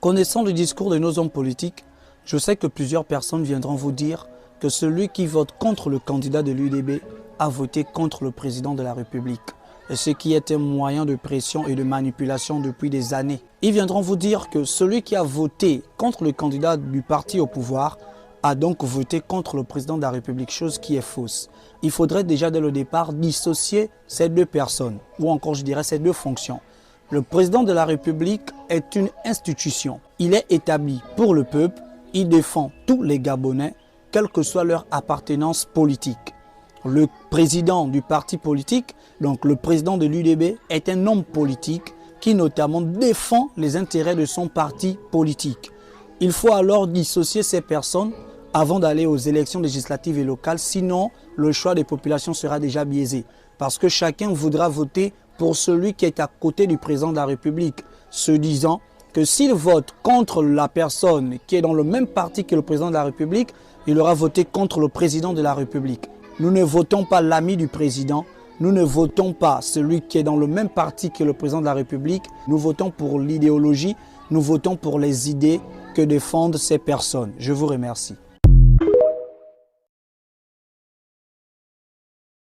Connaissant le discours de nos hommes politiques, je sais que plusieurs personnes viendront vous dire que celui qui vote contre le candidat de l'UDB a voté contre le président de la République. Et ce qui est un moyen de pression et de manipulation depuis des années. Ils viendront vous dire que celui qui a voté contre le candidat du parti au pouvoir a donc voté contre le président de la République, chose qui est fausse. Il faudrait déjà dès le départ dissocier ces deux personnes, ou encore je dirais ces deux fonctions. Le président de la République est une institution. Il est établi pour le peuple, il défend tous les Gabonais, quelle que soit leur appartenance politique. Le président du parti politique, donc le président de l'UDB, est un homme politique qui notamment défend les intérêts de son parti politique. Il faut alors dissocier ces personnes avant d'aller aux élections législatives et locales, sinon le choix des populations sera déjà biaisé. Parce que chacun voudra voter pour celui qui est à côté du président de la République, se disant que s'il vote contre la personne qui est dans le même parti que le président de la République, il aura voté contre le président de la République. Nous ne votons pas l'ami du président, nous ne votons pas celui qui est dans le même parti que le président de la République, nous votons pour l'idéologie, nous votons pour les idées que défendent ces personnes. Je vous remercie.